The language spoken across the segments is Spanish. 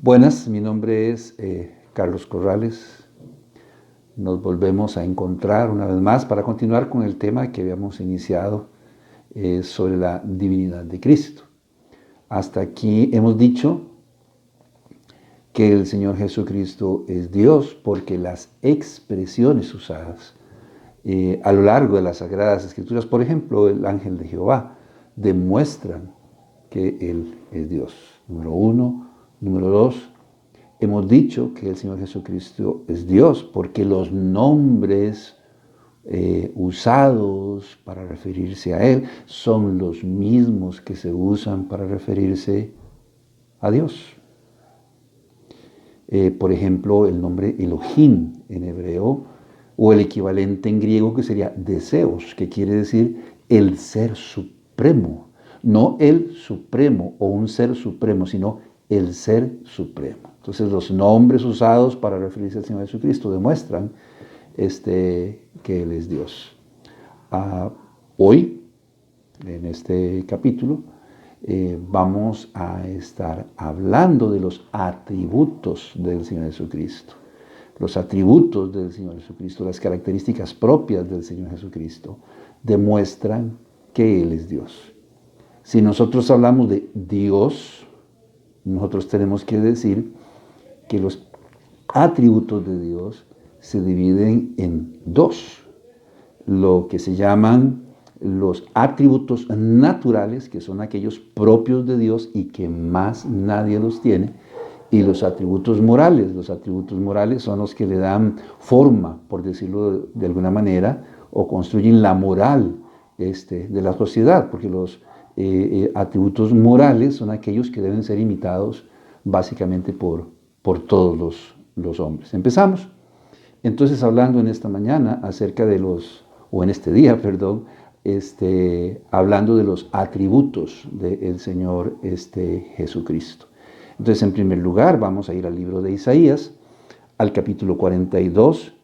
Buenas, mi nombre es Carlos Corrales. Nos volvemos a encontrar una vez más para continuar con el tema que habíamos iniciado sobre la divinidad de Cristo. Hasta aquí hemos dicho que el Señor Jesucristo es Dios porque las expresiones usadas a lo largo de las Sagradas Escrituras, por ejemplo, el ángel de Jehová, demuestran que Él es Dios. Número uno. Número dos, hemos dicho que el Señor Jesucristo es Dios porque los nombres usados para referirse a Él son los mismos que se usan para referirse a Dios. Por ejemplo, el nombre Elohim en hebreo o el equivalente en griego que sería Deseos, que quiere decir el ser supremo. No el supremo o un ser supremo, sino el ser supremo. Entonces los nombres usados para referirse al Señor Jesucristo demuestran que Él es Dios. Hoy, en este capítulo, vamos a estar hablando de los atributos del Señor Jesucristo. Los atributos del Señor Jesucristo, las características propias del Señor Jesucristo, demuestran que Él es Dios. Si nosotros hablamos de Dios, nosotros tenemos que decir que los atributos de Dios se dividen en dos. Lo que se llaman los atributos naturales, que son aquellos propios de Dios y que más nadie los tiene, y los atributos morales. Los atributos morales son los que le dan forma, por decirlo de alguna manera, o construyen la moral de la sociedad, porque los atributos morales son aquellos que deben ser imitados básicamente por todos los hombres. Empezamos entonces hablando en esta mañana acerca de en este día, perdón, hablando de los atributos del Señor Jesucristo. Entonces, en primer lugar, vamos a ir al libro de Isaías, al capítulo 42,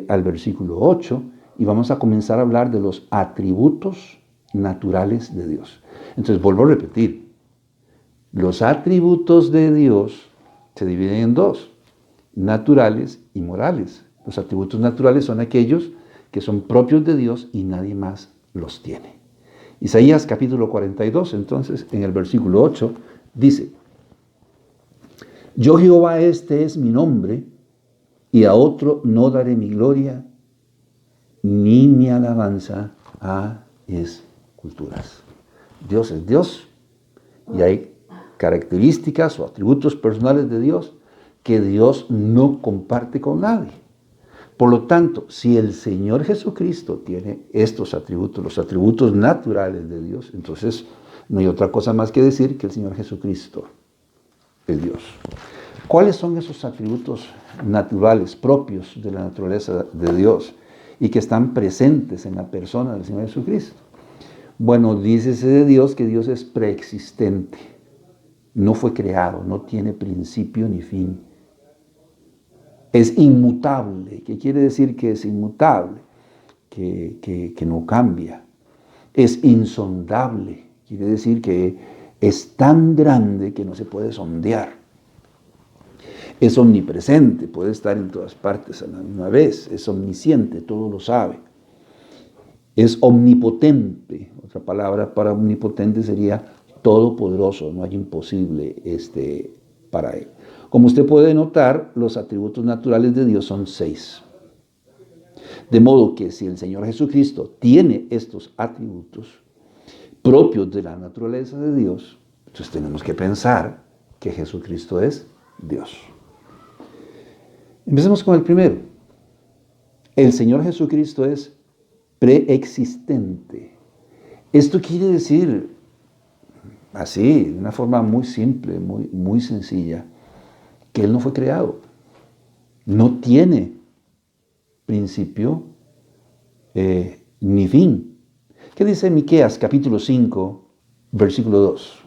al versículo 8, y vamos a comenzar a hablar de los atributos naturales de Dios. Entonces, vuelvo a repetir, los atributos de Dios se dividen en dos, naturales y morales. Los atributos naturales son aquellos que son propios de Dios y nadie más los tiene. Isaías capítulo 42, entonces, en el versículo 8, dice: Yo Jehová, este es mi nombre, y a otro no daré mi gloria, ni mi alabanza a esculturas. Dios es Dios, y hay características o atributos personales de Dios que Dios no comparte con nadie. Por lo tanto, si el Señor Jesucristo tiene estos atributos, los atributos naturales de Dios, entonces no hay otra cosa más que decir que el Señor Jesucristo es Dios. ¿Cuáles son esos atributos naturales propios de la naturaleza de Dios y que están presentes en la persona del Señor Jesucristo? Bueno, dícese de Dios que Dios es preexistente, no fue creado, no tiene principio ni fin. Es inmutable. ¿Qué quiere decir que es inmutable? Que no cambia. Es insondable. Quiere decir que es tan grande que no se puede sondear. Es omnipresente, puede estar en todas partes a la misma vez. Es omnisciente, todo lo sabe. Es omnipotente. Otra palabra para omnipotente sería todopoderoso. No hay imposible para él. Como usted puede notar, los atributos naturales de Dios son 6. De modo que si el Señor Jesucristo tiene estos atributos propios de la naturaleza de Dios, entonces tenemos que pensar que Jesucristo es Dios. Empecemos con el primero. El Señor Jesucristo es preexistente. Esto quiere decir, así, de una forma muy simple, muy sencilla, que Él no fue creado, no tiene principio ni fin. ¿Qué dice Miqueas capítulo 5, versículo 2?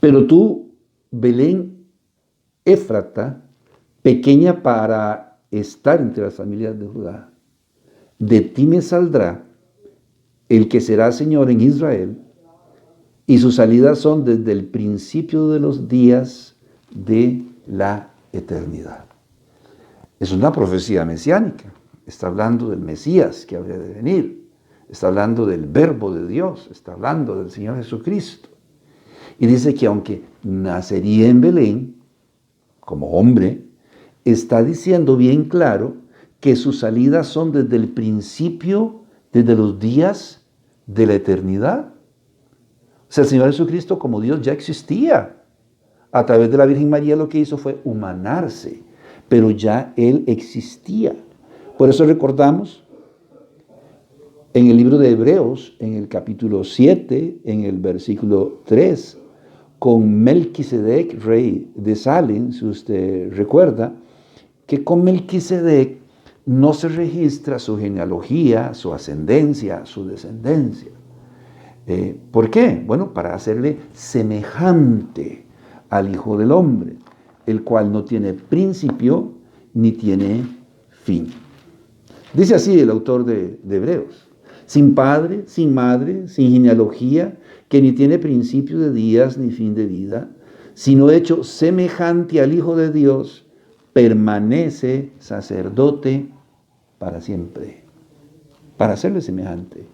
Pero tú, Belén Éfrata, pequeña para estar entre las familias de Judá, de ti me saldrá el que será Señor en Israel, y sus salidas son desde el principio de los días de la eternidad. Es una profecía mesiánica. Está hablando del Mesías que habría de venir. Está hablando del Verbo de Dios. Está hablando del Señor Jesucristo. Y dice que aunque nacería en Belén, como hombre, está diciendo bien claro que sus salidas son desde el principio, desde los días de la eternidad. O sea, el Señor Jesucristo como Dios ya existía. A través de la Virgen María lo que hizo fue humanarse, pero ya Él existía. Por eso recordamos en el libro de Hebreos, en el capítulo 7, en el versículo 3, con Melquisedec, rey de Salem, si usted recuerda, que con Melquisedec no se registra su genealogía, su ascendencia, su descendencia. ¿Por qué? Bueno, para hacerle semejante al Hijo del Hombre, el cual no tiene principio ni tiene fin. Dice así el autor de Hebreos: sin padre, sin madre, sin genealogía, que ni tiene principio de días ni fin de vida, sino hecho semejante al Hijo de Dios, permanece sacerdote para siempre, para hacerle semejante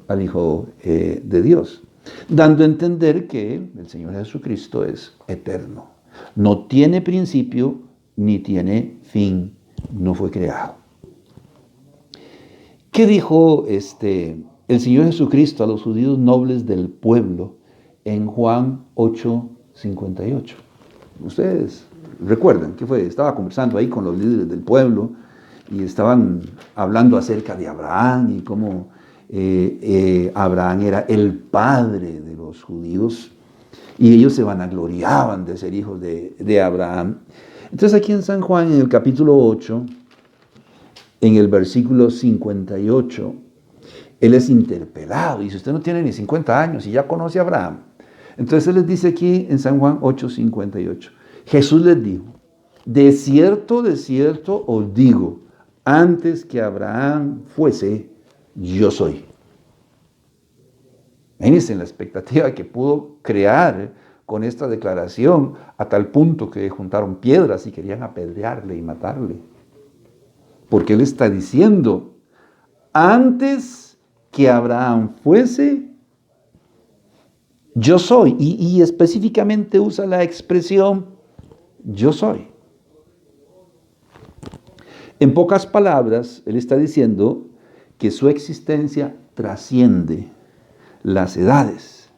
al Hijo de Dios, dando a entender que el Señor Jesucristo es eterno, no tiene principio ni tiene fin, no fue creado. ¿Qué dijo el Señor Jesucristo a los judíos nobles del pueblo en Juan 8:58? Ustedes recuerdan qué fue. Estaba conversando ahí con los líderes del pueblo y estaban hablando acerca de Abraham y cómo Abraham era el padre de los judíos y ellos se vanagloriaban de ser hijos de Abraham. Entonces aquí en San Juan, en el capítulo 8, en el versículo 58, él es interpelado. Dice: usted no tiene ni 50 años y ya conoce a Abraham. Entonces él les dice aquí en San Juan 8:58. Jesús les dijo: de cierto os digo, antes que Abraham fuese, yo soy. Imagínense la expectativa que pudo crear con esta declaración, a tal punto que juntaron piedras y querían apedrearle y matarle. Porque él está diciendo: antes que Abraham fuese, yo soy. Y específicamente usa la expresión yo soy. En pocas palabras, él está diciendo que su existencia trasciende las edades.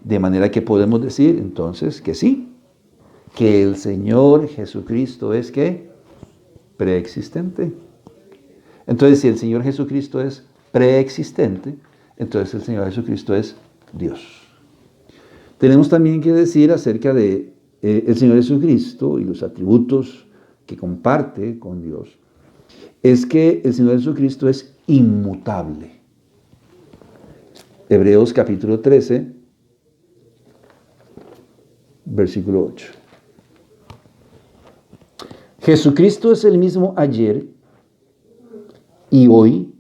De manera que podemos decir entonces que sí, que el Señor Jesucristo es ¿qué? Preexistente. Entonces, si el Señor Jesucristo es preexistente, entonces el Señor Jesucristo es Dios. Tenemos también que decir acerca de el Señor Jesucristo y los atributos que comparte con Dios, es que el Señor Jesucristo es inmutable. Hebreos capítulo 13, versículo 8. Jesucristo es el mismo ayer y hoy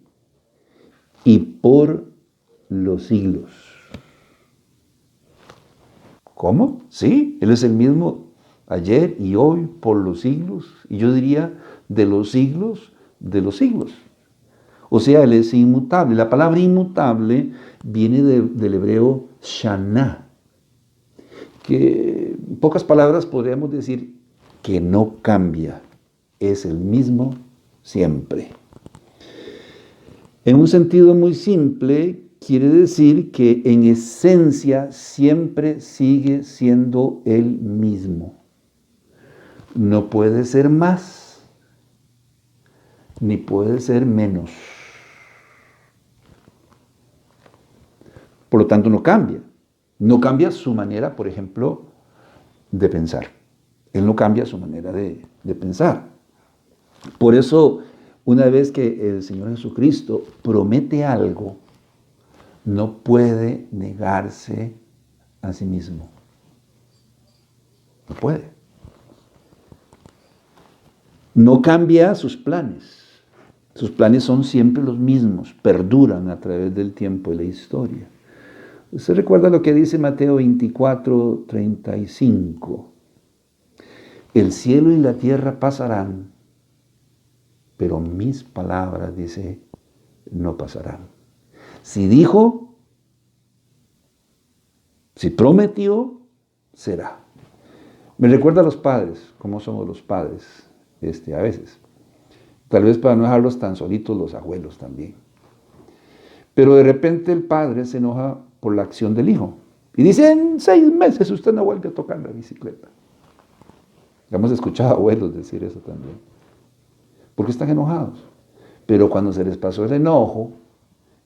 y por los siglos. ¿Cómo? Sí, Él es el mismo ayer y hoy por los siglos. Y yo diría de los siglos de los siglos. O sea, Él es inmutable. La palabra inmutable viene del hebreo shana, que en pocas palabras podríamos decir que no cambia, es el mismo siempre. En un sentido muy simple, quiere decir que en esencia siempre sigue siendo el mismo. No puede ser más, ni puede ser menos. Por lo tanto, no cambia. No cambia su manera, por ejemplo, de pensar. Él no cambia su manera de pensar. Por eso, una vez que el Señor Jesucristo promete algo, no puede negarse a sí mismo. No puede. No cambia sus planes. Sus planes son siempre los mismos, perduran a través del tiempo y la historia. Usted recuerda lo que dice Mateo 24:35. El cielo y la tierra pasarán, pero mis palabras, dice, no pasarán. Si dijo, si prometió, será. Me recuerda a los padres, cómo somos los padres a veces. Tal vez para no dejarlos tan solitos los abuelos también. Pero de repente el padre se enoja por la acción del hijo. Y dice, en 6 meses usted no vuelve a tocar la bicicleta. Hemos escuchado abuelos decir eso también. Porque están enojados. Pero cuando se les pasó el enojo,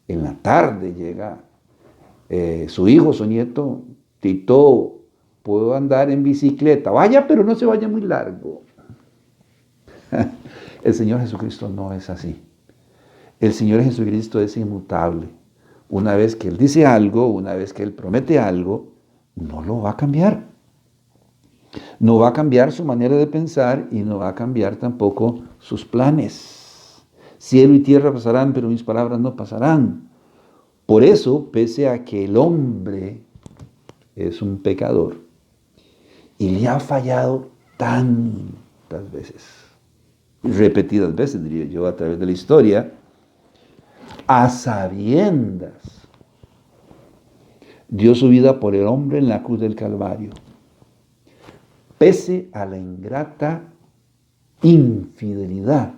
en la tarde llega su hijo, su nieto, Tito, puedo andar en bicicleta. Vaya, pero no se vaya muy largo. El Señor Jesucristo no es así. El Señor Jesucristo es inmutable. Una vez que Él dice algo, una vez que Él promete algo, no lo va a cambiar. No va a cambiar su manera de pensar y no va a cambiar tampoco sus planes. Cielo y tierra pasarán, pero mis palabras no pasarán. Por eso, pese a que el hombre es un pecador y le ha fallado tantas veces, repetidas veces, diría yo, a través de la historia, a sabiendas, dio su vida por el hombre en la cruz del Calvario, pese a la ingrata infidelidad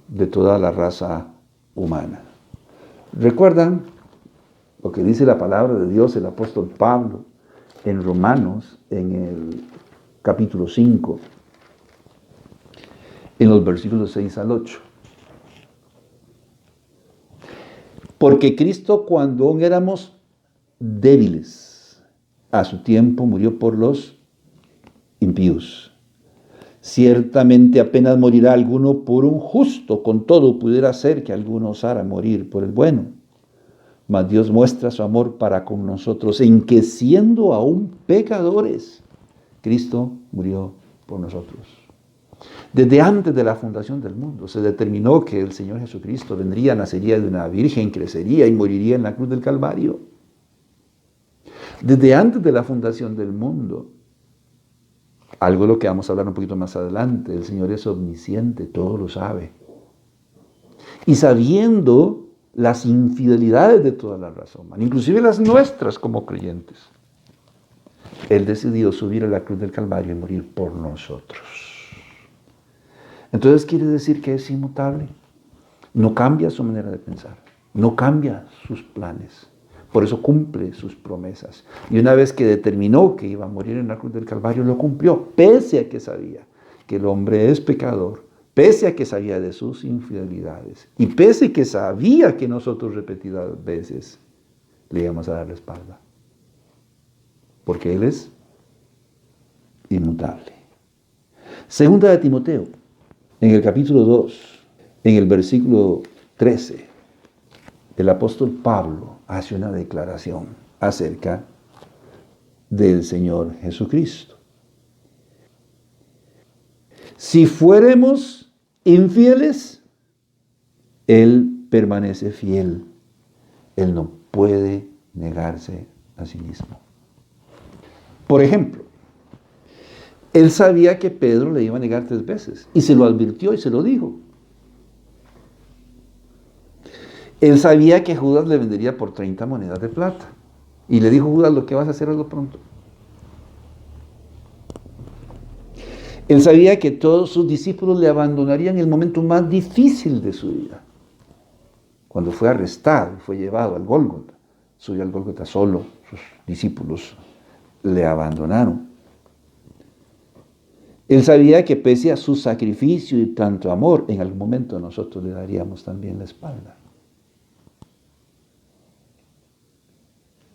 de toda la raza humana. ¿Recuerdan lo que dice la palabra de Dios, el apóstol Pablo, en Romanos, en el capítulo 5, en los versículos 6 al 8? Porque Cristo, cuando aún éramos débiles, a su tiempo murió por los impíos. Ciertamente apenas morirá alguno por un justo, con todo pudiera ser que alguno osara morir por el bueno. Mas Dios muestra su amor para con nosotros, en que siendo aún pecadores, Cristo murió por nosotros. Desde antes de la fundación del mundo se determinó que el Señor Jesucristo vendría, nacería de una virgen, crecería y moriría en la cruz del Calvario. Desde antes de la fundación del mundo, algo de lo que vamos a hablar un poquito más adelante, el Señor es omnisciente, todo lo sabe. Y sabiendo las infidelidades de toda la raza humana, inclusive las nuestras como creyentes, Él decidió subir a la cruz del Calvario y morir por nosotros. Entonces quiere decir que es inmutable. No cambia su manera de pensar, no cambia sus planes. Por eso cumple sus promesas. Y una vez que determinó que iba a morir en la cruz del Calvario, lo cumplió, pese a que sabía que el hombre es pecador, pese a que sabía de sus infidelidades, y pese a que sabía que nosotros repetidas veces le íbamos a dar la espalda. Porque Él es inmutable. Segunda de Timoteo, en el capítulo 2, en el versículo 13, el apóstol Pablo hace una declaración acerca del Señor Jesucristo. Si fuéramos infieles, Él permanece fiel. Él no puede negarse a sí mismo. Por ejemplo, Él sabía que Pedro le iba a negar 3 veces y se lo advirtió y se lo dijo. Él sabía que Judas le vendería por 30 monedas de plata. Y le dijo, Judas, lo que vas a hacer, hazlo pronto. Él sabía que todos sus discípulos le abandonarían en el momento más difícil de su vida. Cuando fue arrestado y fue llevado al Gólgota, subió al Gólgota solo, sus discípulos le abandonaron. Él sabía que pese a su sacrificio y tanto amor, en algún momento nosotros le daríamos también la espalda.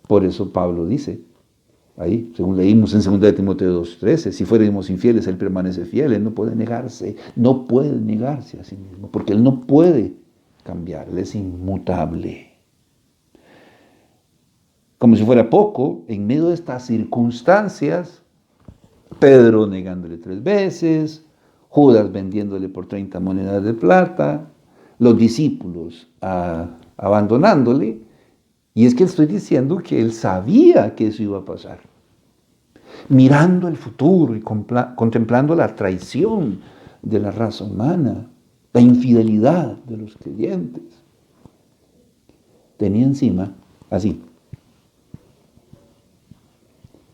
Por eso Pablo dice, ahí, según leímos en 2 de Timoteo 2:13, si fuéramos infieles, Él permanece fiel, Él no puede negarse a sí mismo, porque Él no puede cambiar, Él es inmutable. Como si fuera poco, en medio de estas circunstancias, Pedro negándole 3 veces, Judas vendiéndole por 30 monedas de plata, los discípulos abandonándole, Y es que estoy diciendo que él sabía que eso iba a pasar. Mirando el futuro y contemplando la traición de la raza humana, la infidelidad de los creyentes, tenía encima, así,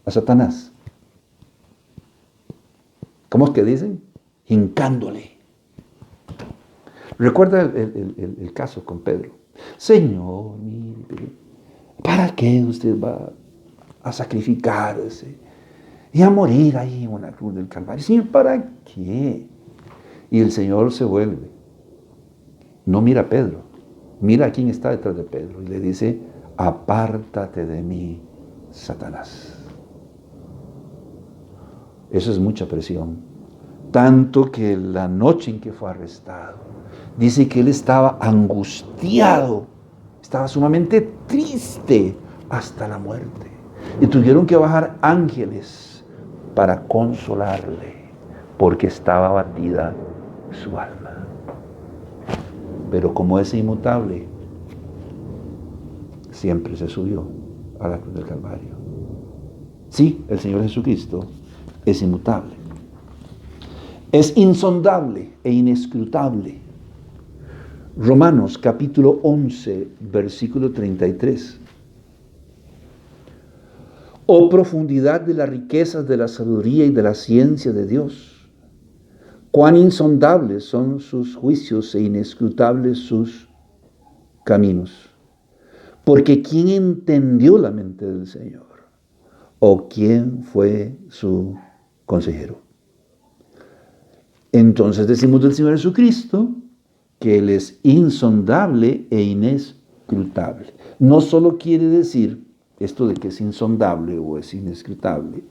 a Satanás. ¿Cómo es que dicen? Hincándole. Recuerda el caso con Pedro. Señor, mire, ¿para qué usted va a sacrificarse y a morir ahí en una cruz del Calvario? Señor, ¿para qué? Y el Señor se vuelve. No mira a Pedro, mira a quién está detrás de Pedro y le dice, apártate de mí, Satanás. Eso es mucha presión. Tanto que la noche en que fue arrestado, dice que él estaba angustiado, estaba sumamente triste hasta la muerte. Y tuvieron que bajar ángeles para consolarle, porque estaba abatida su alma. Pero como es inmutable, siempre se subió a la cruz del Calvario. Sí, el Señor Jesucristo es inmutable. Es insondable e inescrutable. Romanos capítulo 11, versículo 33. Oh profundidad de las riquezas de la sabiduría y de la ciencia de Dios. Cuán insondables son sus juicios e inescrutables sus caminos. Porque ¿quién entendió la mente del Señor? ¿O quién fue su consejero? Entonces decimos del Señor Jesucristo que Él es insondable e inescrutable. No solo quiere decir esto de que es insondable o es inescrutable,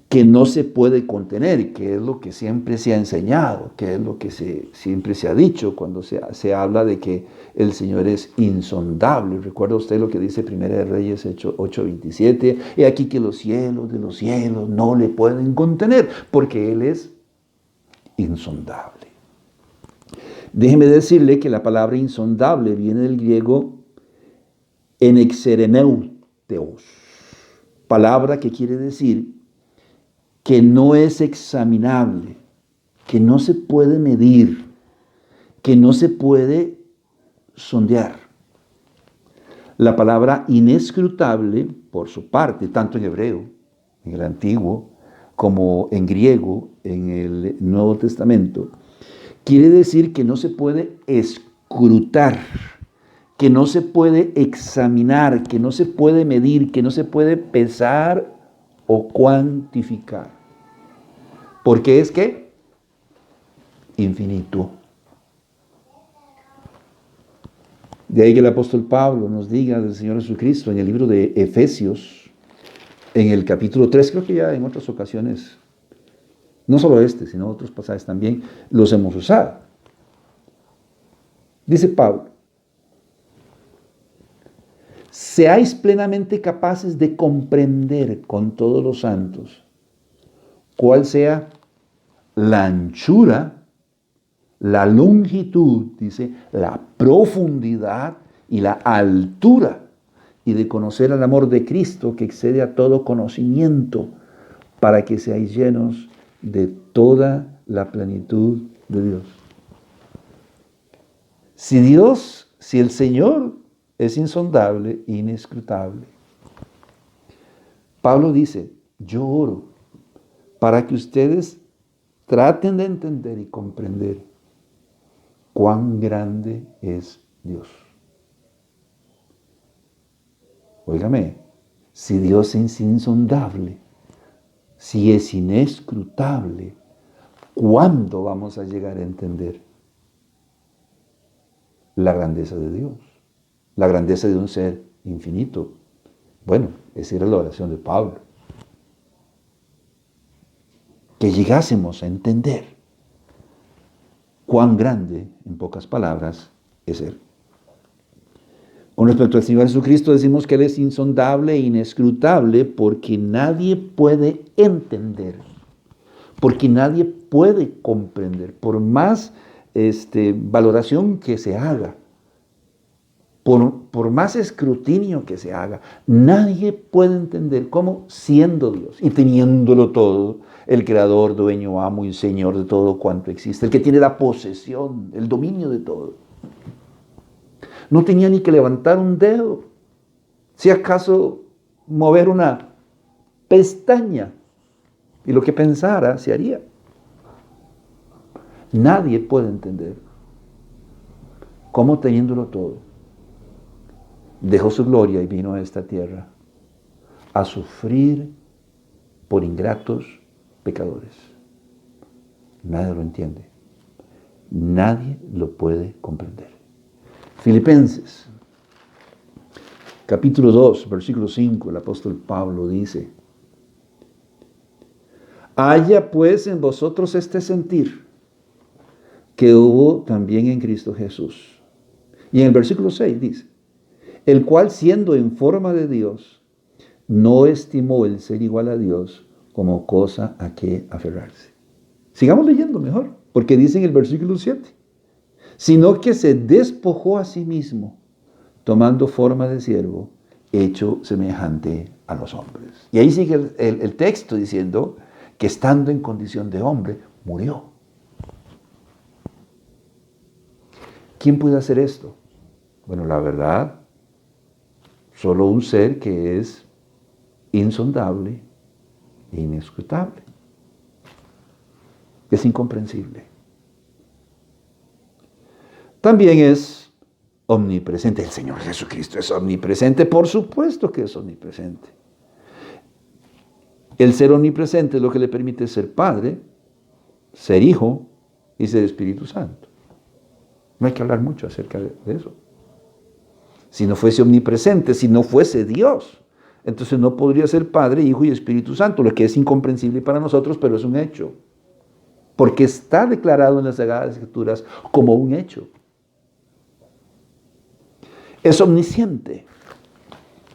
que no se puede contener, que es lo que siempre se ha enseñado, que es lo que siempre se ha dicho cuando se habla de que el Señor es insondable. Recuerda usted lo que dice 1 Reyes 8:27, y aquí que los cielos de los cielos no le pueden contener, porque Él es insondable. Déjeme decirle que la palabra insondable viene del griego enexereneuteos, palabra que quiere decir que no es examinable, que no se puede medir, que no se puede sondear. La palabra inescrutable, por su parte, tanto en hebreo, en el Antiguo, como en griego, en el Nuevo Testamento, quiere decir que no se puede escrutar, que no se puede examinar, que no se puede medir, que no se puede pesar o cuantificar. Porque es que infinito. De ahí que el apóstol Pablo nos diga del Señor Jesucristo en el libro de Efesios, en el capítulo 3, creo que ya en otras ocasiones, no solo este, sino otros pasajes también, los hemos usado. Dice Pablo, seáis plenamente capaces de comprender con todos los santos cuál sea la anchura, la longitud, dice, la profundidad y la altura, y de conocer el amor de Cristo que excede a todo conocimiento, para que seáis llenos de toda la plenitud de Dios. Si el Señor es insondable, inescrutable, Pablo dice, yo oro para que ustedes traten de entender y comprender cuán grande es Dios. Óigame, si Dios es insondable, si es inescrutable, ¿cuándo vamos a llegar a entender la grandeza de Dios? La grandeza de un ser infinito. Bueno, esa era la oración de Pablo. Que llegásemos a entender cuán grande, en pocas palabras, es Él. Con respecto al Señor Jesucristo decimos que Él es insondable e inescrutable porque nadie puede entender, porque nadie puede comprender, por más valoración que se haga. por más escrutinio que se haga, nadie puede entender cómo, siendo Dios y teniéndolo todo, el creador, dueño, amo y señor de todo cuanto existe, el que tiene la posesión, el dominio de todo, no tenía ni que levantar un dedo, si acaso mover una pestaña, y lo que pensara se haría. Nadie puede entender cómo, teniéndolo todo, dejó su gloria y vino a esta tierra a sufrir por ingratos pecadores. Nadie lo entiende. Nadie lo puede comprender. Filipenses, capítulo 2, versículo 5, el apóstol Pablo dice: haya pues en vosotros este sentir que hubo también en Cristo Jesús. Y en el versículo 6 dice: el cual, siendo en forma de Dios, no estimó el ser igual a Dios como cosa a que aferrarse. Sigamos leyendo mejor, porque dice en el versículo 7, sino que se despojó a sí mismo, tomando forma de siervo, hecho semejante a los hombres. Y ahí sigue el texto diciendo que estando en condición de hombre, murió. ¿Quién puede hacer esto? Bueno, la verdad, solo un ser que es insondable e inescrutable. Es incomprensible. También es omnipresente. El Señor Jesucristo es omnipresente, por supuesto que es omnipresente. El ser omnipresente es lo que le permite ser Padre, ser Hijo y ser Espíritu Santo. No hay que hablar mucho acerca de eso. Si no fuese omnipresente, si no fuese Dios, entonces no podría ser Padre, Hijo y Espíritu Santo, lo que es incomprensible para nosotros, pero es un hecho. Porque está declarado en las Sagradas Escrituras como un hecho. Es omnisciente.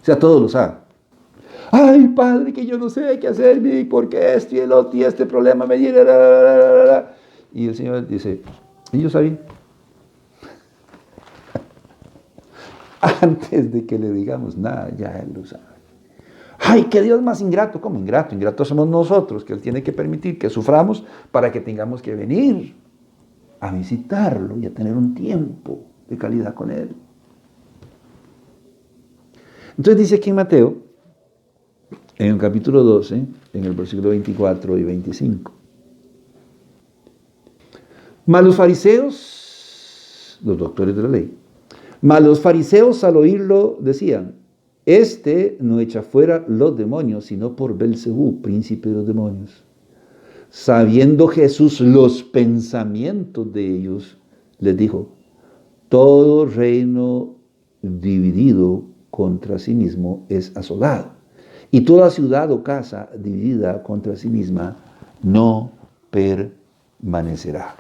O sea, todo lo sabe. Ay, Padre, que yo no sé qué hacer, porque esto y el otro y este problema me viene. Y el Señor dice: y yo sabía. Antes de que le digamos nada, ya Él lo sabe. Ay, qué Dios más ingrato. ¿Cómo ingrato? Ingratos somos nosotros, que Él tiene que permitir que suframos para que tengamos que venir a visitarlo y a tener un tiempo de calidad con Él. Entonces dice aquí en Mateo, en el capítulo 12, en el versículo 24 y 25. Mas los fariseos, los doctores de la ley, mas los fariseos al oírlo decían: este no echa fuera los demonios, sino por Belzebú, príncipe de los demonios. Sabiendo Jesús los pensamientos de ellos, les dijo: todo reino dividido contra sí mismo es asolado, y toda ciudad o casa dividida contra sí misma no permanecerá.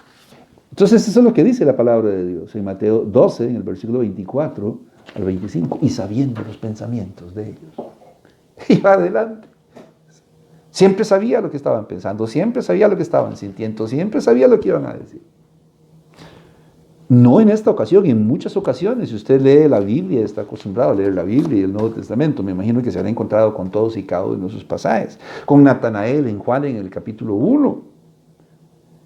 Entonces eso es lo que dice la palabra de Dios en Mateo 12, en el versículo 24 al 25, y sabiendo los pensamientos de ellos. Y va adelante. Siempre sabía lo que estaban pensando, siempre sabía lo que estaban sintiendo, siempre sabía lo que iban a decir. No en esta ocasión, en muchas ocasiones. Si usted lee la Biblia, está acostumbrado a leer la Biblia y el Nuevo Testamento, me imagino que se habrá encontrado con todos y cada uno de esos pasajes. Con Natanael en Juan en el capítulo 1.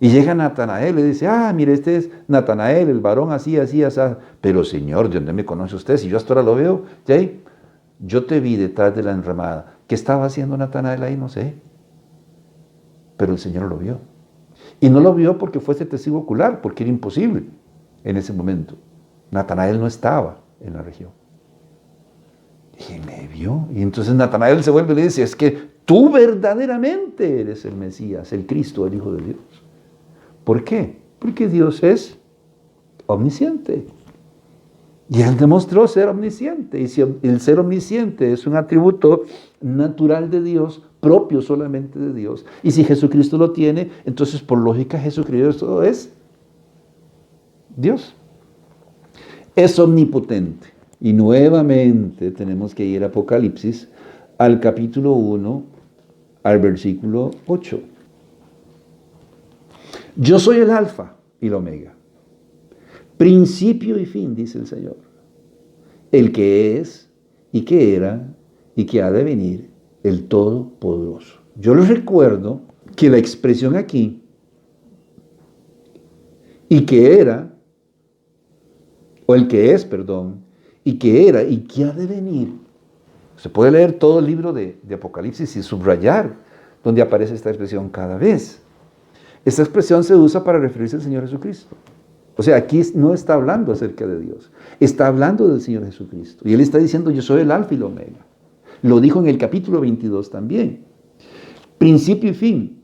Y llega Natanael y le dice: mire, este es Natanael, el varón así, así, así. Pero Señor, ¿de dónde me conoce usted? Si yo hasta ahora lo veo, ¿sí? Yo te vi detrás de la enramada. ¿Qué estaba haciendo Natanael ahí? No sé. Pero el Señor lo vio. Y no lo vio porque fuese testigo ocular, porque era imposible en ese momento. Natanael no estaba en la región. Y me vio. Y entonces Natanael se vuelve y le dice: es que tú verdaderamente eres el Mesías, el Cristo, el Hijo de Dios. ¿Por qué? Porque Dios es omnisciente. Y Él demostró ser omnisciente. Y si el ser omnisciente es un atributo natural de Dios, propio solamente de Dios, y si Jesucristo lo tiene, entonces por lógica Jesucristo es Dios. Es omnipotente. Y nuevamente tenemos que ir a Apocalipsis, al capítulo 1, al versículo 8. Yo soy el alfa y el omega, principio y fin, dice el Señor. el que es y que era y que ha de venir, el Todopoderoso. Yo les recuerdo que la expresión aquí, y que era, o el que es, perdón, y que era y que ha de venir. Se puede leer todo el libro de Apocalipsis y subrayar donde aparece esta expresión cada vez. Esta expresión se usa para referirse al Señor Jesucristo. O sea, aquí no está hablando acerca de Dios, está hablando del Señor Jesucristo. Y Él está diciendo, yo soy el Alfa y el Omega. Lo dijo en el capítulo 22 también. Principio y fin.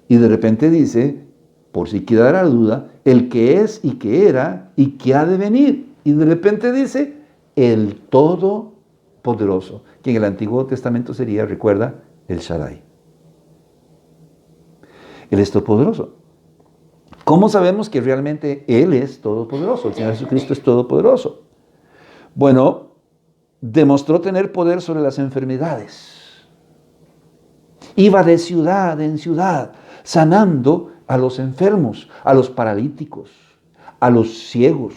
Y de repente dice, por si quedara duda, el que es y que era y que ha de venir. Y de repente dice, el Todopoderoso, que en el Antiguo Testamento sería, recuerda, el Shaddai. Él es todopoderoso. ¿Cómo sabemos que realmente Él es todopoderoso? El Señor Jesucristo es todopoderoso. Bueno, demostró tener poder sobre las enfermedades. Iba de ciudad en ciudad, sanando a los enfermos, a los paralíticos, a los ciegos,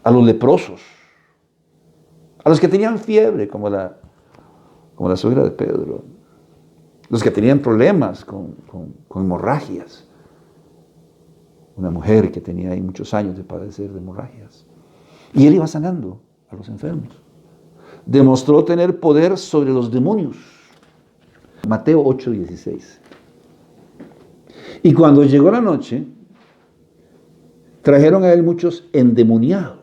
a los leprosos, a los que tenían fiebre, como la suegra de Pedro, los que tenían problemas con hemorragias, una mujer que tenía ahí muchos años de padecer de hemorragias. Y Él iba sanando a los enfermos. Demostró tener poder sobre los demonios. Mateo 8:16. Y cuando llegó la noche, trajeron a Él muchos endemoniados.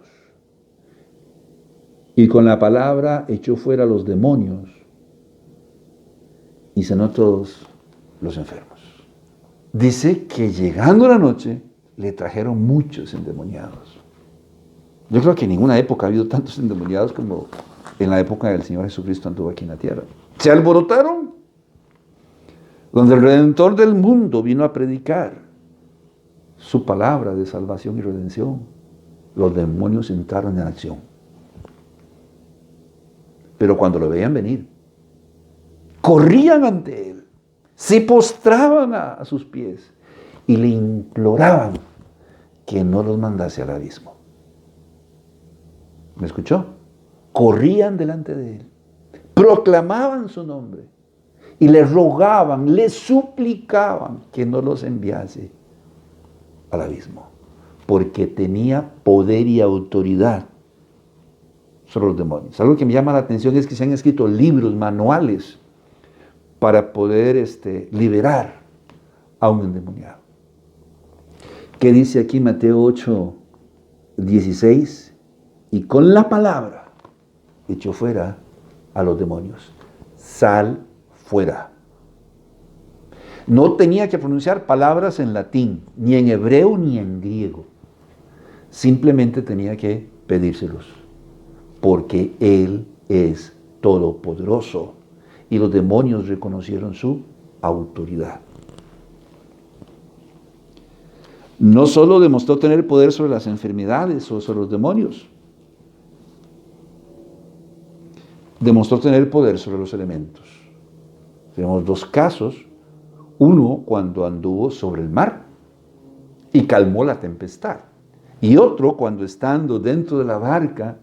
Y con la palabra echó fuera los demonios y sanó a todos los enfermos. Dice que llegando la noche, le trajeron muchos endemoniados. Yo creo que en ninguna época ha habido tantos endemoniados como en la época del Señor Jesucristo anduvo aquí en la tierra. Se alborotaron. Donde el Redentor del mundo vino a predicar su palabra de salvación y redención, los demonios entraron en acción. Pero cuando lo veían venir, corrían ante Él, se postraban a sus pies y le imploraban que no los mandase al abismo. ¿Me escuchó? Corrían delante de Él, proclamaban su nombre y le rogaban, le suplicaban que no los enviase al abismo, porque tenía poder y autoridad sobre los demonios. Algo que me llama la atención es que se han escrito libros, manuales, para poder liberar a un endemoniado. ¿Qué dice aquí Mateo 8:16? Y con la palabra echó fuera a los demonios. Sal fuera. No tenía que pronunciar palabras en latín, ni en hebreo, ni en griego. Simplemente tenía que pedírselos, porque Él es todopoderoso. Y los demonios reconocieron su autoridad. No solo demostró tener poder sobre las enfermedades o sobre los demonios, demostró tener poder sobre los elementos. Tenemos dos casos. Uno cuando anduvo sobre el mar y calmó la tempestad. Y otro cuando estando dentro de la barca,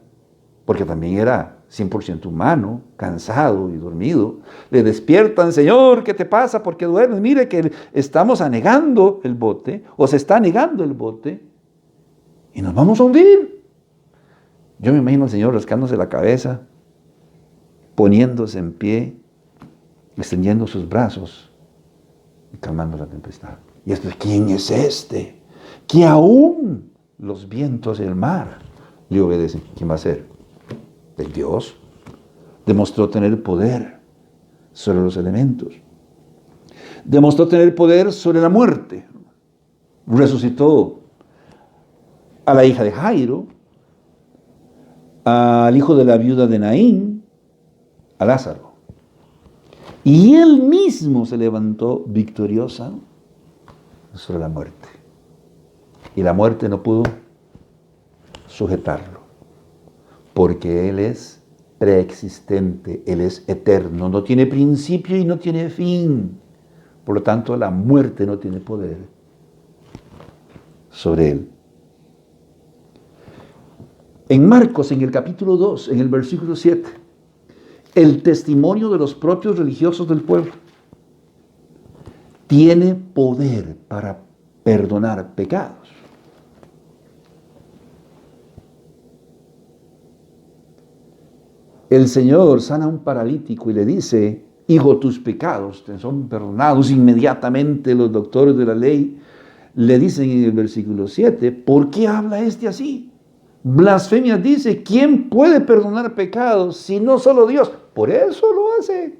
porque también era 100% humano, cansado y dormido, le despiertan: Señor, ¿qué te pasa? ¿Por qué duermes? Mire que estamos anegando el bote, o se está anegando el bote, y nos vamos a hundir. Yo me imagino al Señor rascándose la cabeza, poniéndose en pie, extendiendo sus brazos y calmando la tempestad. Y esto es: ¿quién es este? Que aún los vientos y el mar le obedecen. ¿Quién va a ser? El Dios. Demostró tener poder sobre los elementos. Demostró tener poder sobre la muerte. Resucitó a la hija de Jairo, al hijo de la viuda de Naín, a Lázaro. Y Él mismo se levantó victoriosa sobre la muerte. Y la muerte no pudo sujetarlo, porque Él es preexistente, Él es eterno, no tiene principio y no tiene fin. Por lo tanto, la muerte no tiene poder sobre Él. En Marcos, en el capítulo 2, en el versículo 7, el testimonio de los propios religiosos del pueblo tiene poder para perdonar pecados. El Señor sana a un paralítico y le dice: hijo, tus pecados te son perdonados. Inmediatamente los doctores de la ley le dicen en el versículo 7, ¿por qué habla este así? Blasfemia dice, ¿quién puede perdonar pecados si no solo Dios? Por eso lo hace.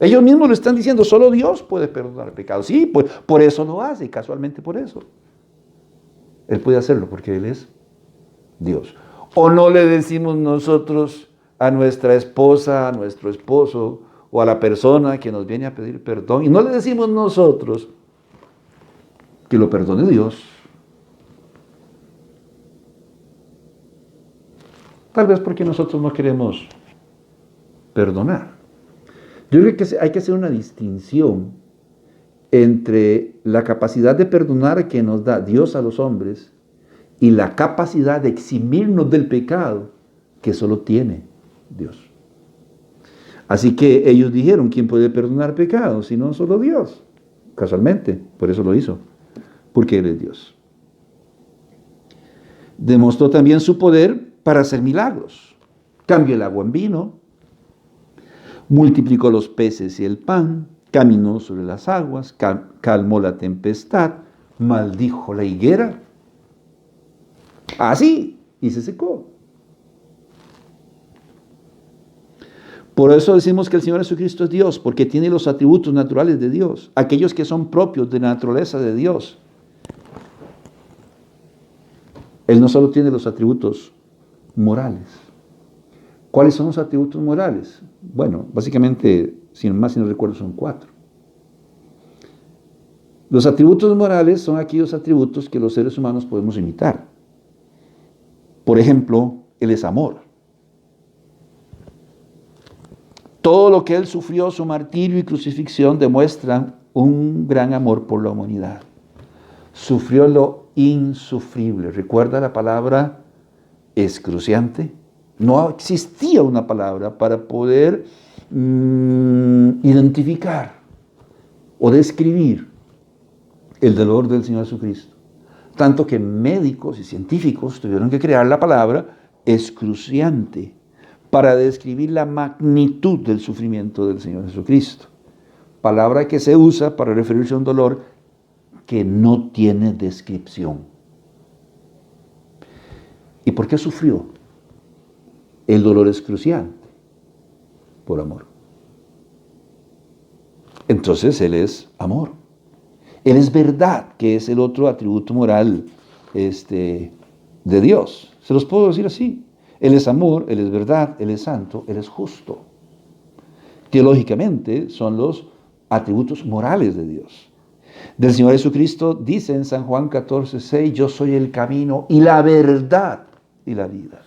Ellos mismos lo están diciendo, solo Dios puede perdonar pecados. Sí, pues por eso lo hace, casualmente por eso. Él puede hacerlo porque Él es Dios. O no le decimos nosotros a nuestra esposa, a nuestro esposo o a la persona que nos viene a pedir perdón, y no le decimos nosotros que lo perdone Dios. Tal vez porque nosotros no queremos perdonar. Yo creo que hay que hacer una distinción entre la capacidad de perdonar que nos da Dios a los hombres y la capacidad de eximirnos del pecado que solo tiene Dios. Así que ellos dijeron, ¿quién puede perdonar pecados si no solo Dios? Casualmente, por eso lo hizo, porque Él es Dios. Demostró también su poder para hacer milagros. Cambió el agua en vino, multiplicó los peces y el pan, caminó sobre las aguas, calmó la tempestad, maldijo la higuera, así, y se secó. Por eso decimos que el Señor Jesucristo es Dios, porque tiene los atributos naturales de Dios, aquellos que son propios de la naturaleza de Dios. Él no solo tiene los atributos morales. ¿Cuáles son los atributos morales? Bueno, básicamente, si no recuerdo, son 4. Los atributos morales son aquellos atributos que los seres humanos podemos imitar. Por ejemplo, Él es amor. Todo lo que Él sufrió, su martirio y crucifixión, demuestran un gran amor por la humanidad. Sufrió lo insufrible. ¿Recuerda la palabra excruciante? No existía una palabra para poder identificar o describir el dolor del Señor Jesucristo. Tanto que médicos y científicos tuvieron que crear la palabra excruciante para describir la magnitud del sufrimiento del Señor Jesucristo. Palabra que se usa para referirse a un dolor que no tiene descripción. ¿Y por qué sufrió? El dolor excruciante, por amor. Entonces Él es amor. Él es verdad, que es el otro atributo moral de Dios. Se los puedo decir así. Él es amor, Él es verdad, Él es santo, Él es justo. Teológicamente son los atributos morales de Dios. Del Señor Jesucristo dice en San Juan 14:6, yo soy el camino y la verdad y la vida.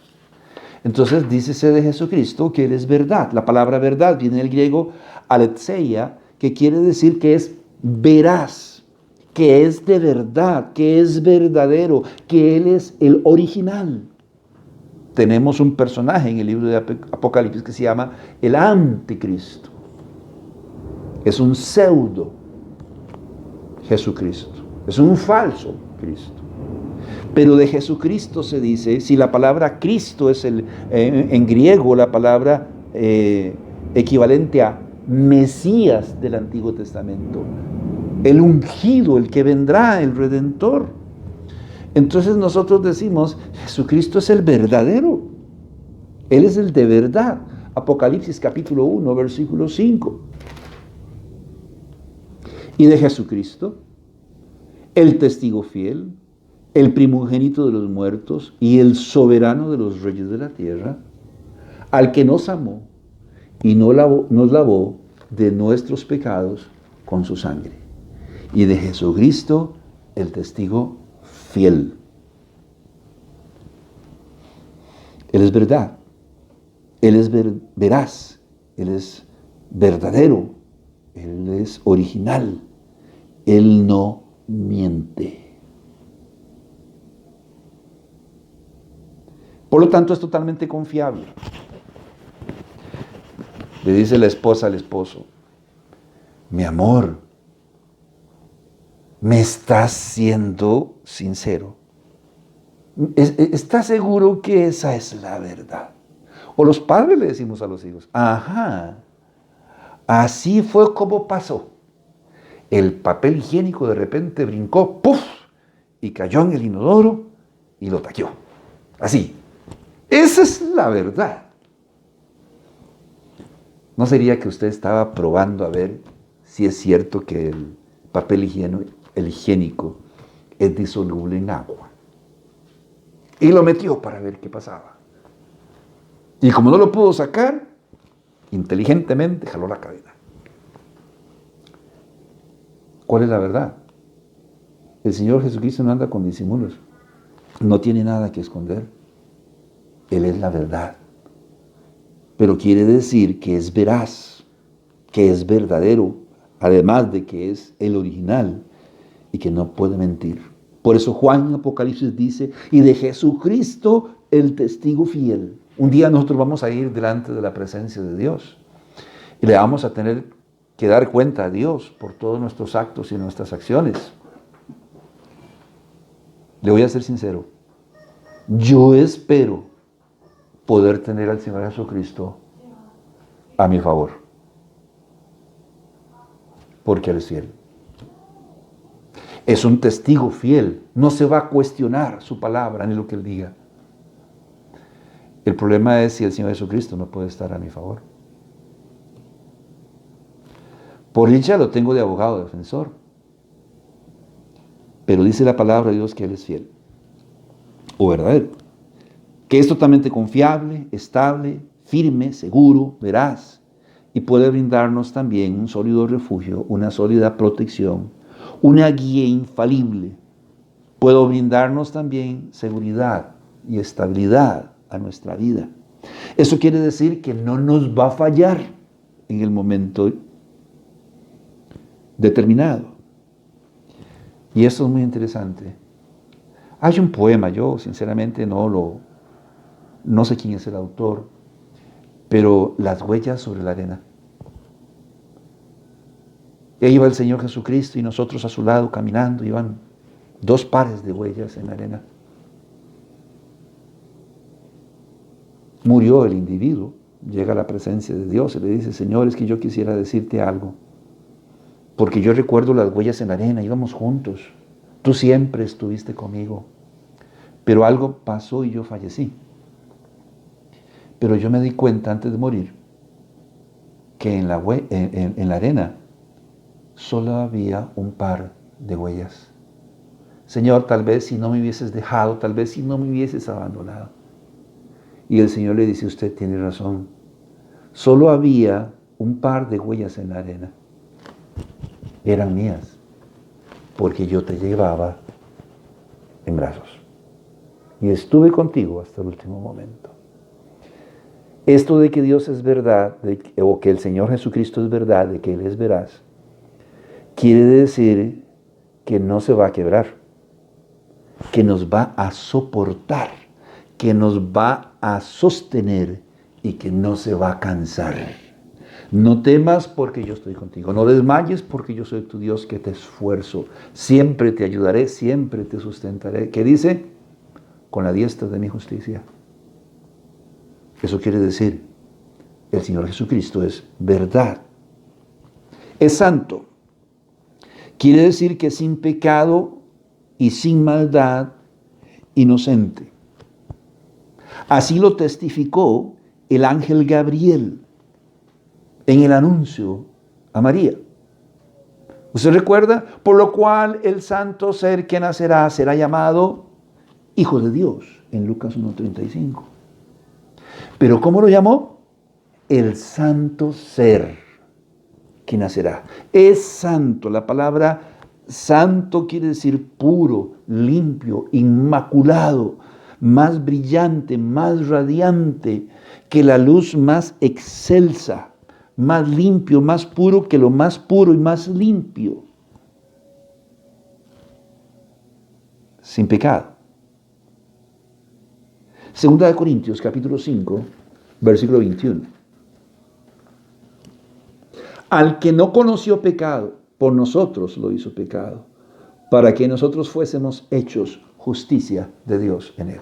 Entonces dícese de Jesucristo que Él es verdad. La palabra verdad viene del griego aletheia, que quiere decir que es veraz, que es de verdad, que es verdadero, que Él es el original. Tenemos un personaje en el libro de Apocalipsis que se llama el Anticristo. Es un pseudo Jesucristo. Es un falso Cristo. Pero de Jesucristo se dice, si la palabra Cristo es en griego la palabra equivalente a Mesías del Antiguo Testamento, el ungido, el que vendrá, el Redentor. Entonces nosotros decimos, Jesucristo es el verdadero. Él es el de verdad. Apocalipsis capítulo 1, versículo 5. Y de Jesucristo, el testigo fiel, el primogénito de los muertos y el soberano de los reyes de la tierra, al que nos amó y nos lavó de nuestros pecados con su sangre. Y de Jesucristo, el testigo fiel. Él es verdad, Él es veraz, Él es verdadero, Él es original, Él no miente. Por lo tanto, es totalmente confiable. Le dice la esposa al esposo: mi amor, ¿me estás siendo sincero? ¿Estás seguro que esa es la verdad? O los padres le decimos a los hijos: ajá, así fue como pasó. El papel higiénico de repente brincó, ¡puf!, y cayó en el inodoro y lo taqueó. Así. Esa es la verdad. ¿No sería que usted estaba probando a ver si es cierto que el papel higiénico es disoluble en agua? Y lo metió para ver qué pasaba. Y como no lo pudo sacar, inteligentemente jaló la cadena. ¿Cuál es la verdad? El Señor Jesucristo no anda con disimulos. No tiene nada que esconder. Él es la verdad. Pero quiere decir que es veraz, que es verdadero, además de que es el original y que no puede mentir. Por eso Juan en Apocalipsis dice: y de Jesucristo el testigo fiel. Un día nosotros vamos a ir delante de la presencia de Dios y le vamos a tener que dar cuenta a Dios por todos nuestros actos y nuestras acciones. Le voy a ser sincero, yo espero poder tener al Señor Jesucristo a mi favor, porque Él es fiel. Es un testigo fiel, no se va a cuestionar su palabra ni lo que Él diga. El problema es si el Señor Jesucristo no puede estar a mi favor. Por dicha lo tengo de abogado defensor, pero dice la palabra de Dios que Él es fiel o verdadero, que es totalmente confiable, estable, firme, seguro, veraz, y puede brindarnos también un sólido refugio, una sólida protección, una guía infalible. Puede brindarnos también seguridad y estabilidad a nuestra vida. Eso quiere decir que no nos va a fallar en el momento determinado. Y esto es muy interesante. Hay un poema, yo sinceramente no sé quién es el autor, pero Las huellas sobre la arena. Y ahí iba el Señor Jesucristo y nosotros a su lado caminando, iban 2 pares de huellas en la arena. Murió el individuo, llega a la presencia de Dios y le dice: Señor, es que yo quisiera decirte algo, porque yo recuerdo las huellas en la arena, íbamos juntos, tú siempre estuviste conmigo, pero algo pasó y yo fallecí. Pero yo me di cuenta antes de morir que en la arena solo había un par de huellas. Señor, tal vez si no me hubieses dejado, tal vez si no me hubieses abandonado. Y el Señor le dice: usted tiene razón, solo había un par de huellas en la arena. Eran mías, porque yo te llevaba en brazos y estuve contigo hasta el último momento. Esto de que Dios es verdad, o que el Señor Jesucristo es verdad, de que Él es veraz, quiere decir que no se va a quebrar, que nos va a soportar, que nos va a sostener y que no se va a cansar. No temas porque yo estoy contigo, no desmayes porque yo soy tu Dios que te esfuerzo, siempre te ayudaré, siempre te sustentaré. ¿Qué dice? Con la diestra de mi justicia. Eso quiere decir, el Señor Jesucristo es verdad. Es santo. Quiere decir que sin pecado y sin maldad, inocente. Así lo testificó el ángel Gabriel en el anuncio a María. ¿Usted recuerda? Por lo cual el santo ser que nacerá será llamado Hijo de Dios, en Lucas 1:35. ¿Pero cómo lo llamó? El santo ser que nacerá. Es santo. La palabra santo quiere decir puro, limpio, inmaculado, más brillante, más radiante que la luz más excelsa, más limpio, más puro que lo más puro y más limpio. Sin pecado. Segunda de Corintios, capítulo 5, versículo 21. Al que no conoció pecado, por nosotros lo hizo pecado, para que nosotros fuésemos hechos justicia de Dios en él.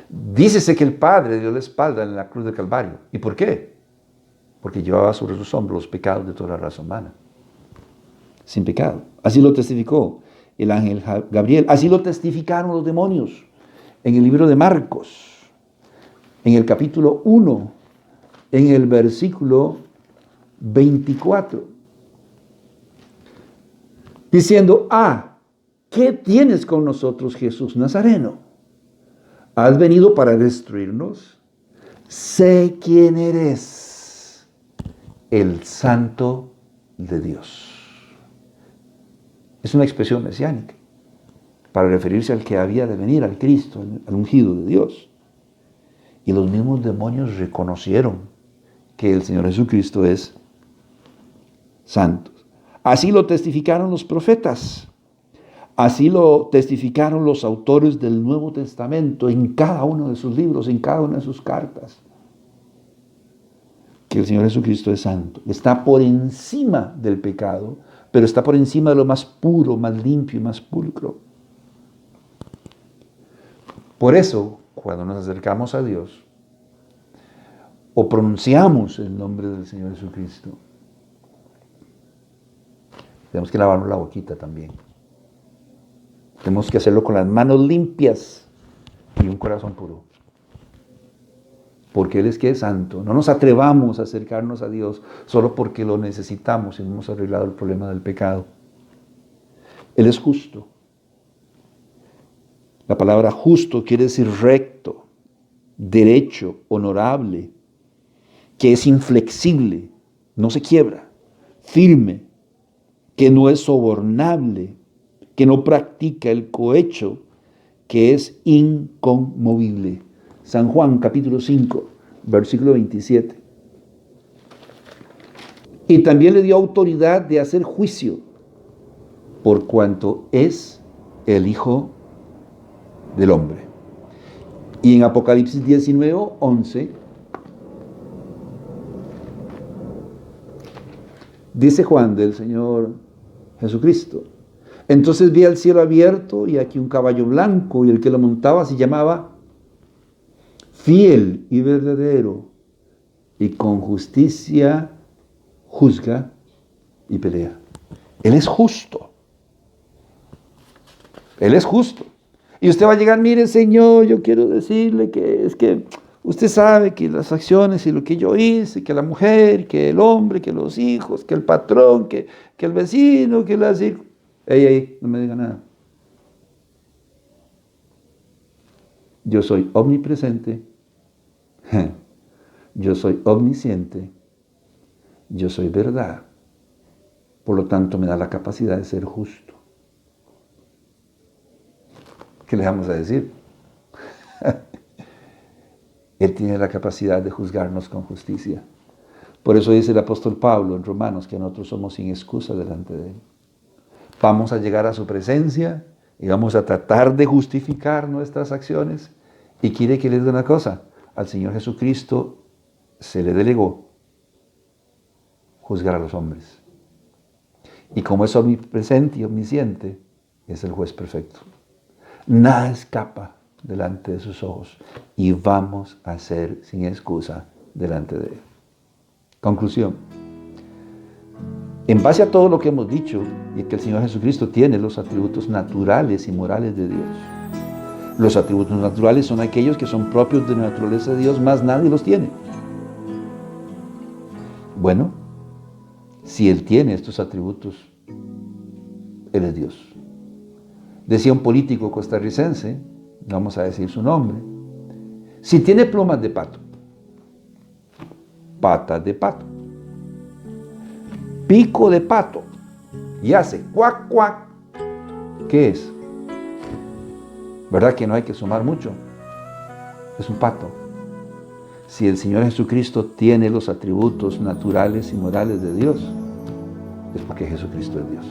Dícese que el Padre dio la espalda en la cruz del Calvario. ¿Y por qué? Porque llevaba sobre sus hombros los pecados de toda la raza humana. Sin pecado. Así lo testificó el ángel Gabriel. Así lo testificaron los demonios en el libro de Marcos, en el capítulo 1, en el versículo 24. Diciendo, ¿qué tienes con nosotros, Jesús Nazareno? ¿Has venido para destruirnos? Sé quién eres, el Santo de Dios. Es una expresión mesiánica para referirse al que había de venir, al Cristo, al ungido de Dios. Y los mismos demonios reconocieron que el Señor Jesucristo es santo. Así lo testificaron los profetas. Así lo testificaron los autores del Nuevo Testamento en cada uno de sus libros, en cada una de sus cartas. Que el Señor Jesucristo es santo. Está por encima del pecado, pero está por encima de lo más puro, más limpio y más pulcro. Por eso, cuando nos acercamos a Dios, o pronunciamos el nombre del Señor Jesucristo, tenemos que lavarnos la boquita también. Tenemos que hacerlo con las manos limpias y un corazón puro. Porque Él es que es santo. No nos atrevamos a acercarnos a Dios solo porque lo necesitamos y no hemos arreglado el problema del pecado. Él es justo. La palabra justo quiere decir recto, derecho, honorable, que es inflexible, no se quiebra, firme, que no es sobornable, que no practica el cohecho, que es inconmovible. San Juan capítulo 5, versículo 27. Y también le dio autoridad de hacer juicio, por cuanto es el Hijo del Hombre. Y en Apocalipsis 19, 11, dice Juan del Señor Jesucristo: entonces vi el cielo abierto y aquí un caballo blanco, y el que lo montaba se llamaba Fiel y Verdadero, y con justicia juzga y pelea. Él es justo. Él es justo. Y usted va a llegar, mire, Señor, yo quiero decirle que es que usted sabe que las acciones y lo que yo hice, que la mujer, que el hombre, que los hijos, que el patrón, que el vecino, que las hijas. Ey, no me diga nada. Yo soy omnipresente. Yo soy omnisciente. Yo soy verdad. Por lo tanto, me da la capacidad de ser justo. ¿Qué le vamos a decir? Él tiene la capacidad de juzgarnos con justicia. Por eso dice el apóstol Pablo en Romanos que nosotros somos sin excusa delante de Él. Vamos a llegar a su presencia y vamos a tratar de justificar nuestras acciones. Y quiere que les diga una cosa: al Señor Jesucristo se le delegó juzgar a los hombres. Y como es omnipresente y omnisciente, es el juez perfecto. Nada escapa delante de sus ojos y vamos a ser sin excusa delante de Él. Conclusión. En base a todo lo que hemos dicho, y que el Señor Jesucristo tiene los atributos naturales y morales de Dios. Los atributos naturales son aquellos que son propios de la naturaleza de Dios, más nadie los tiene. Bueno, si Él tiene estos atributos, Él es Dios. Decía un político costarricense, no vamos a decir su nombre: si tiene plumas de pato, patas de pato, pico de pato y hace cuac, cuac, ¿qué es? ¿Verdad que no hay que sumar mucho? Es un pato. Si el Señor Jesucristo tiene los atributos naturales y morales de Dios, es porque Jesucristo es Dios.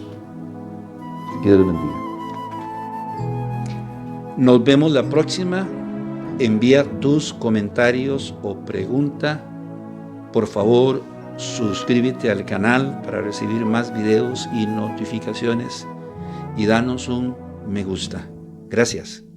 Que Dios los bendiga. Nos vemos la próxima envía tus comentarios o pregunta. Por favor, suscríbete al canal para recibir más videos y notificaciones y danos un me gusta. Gracias.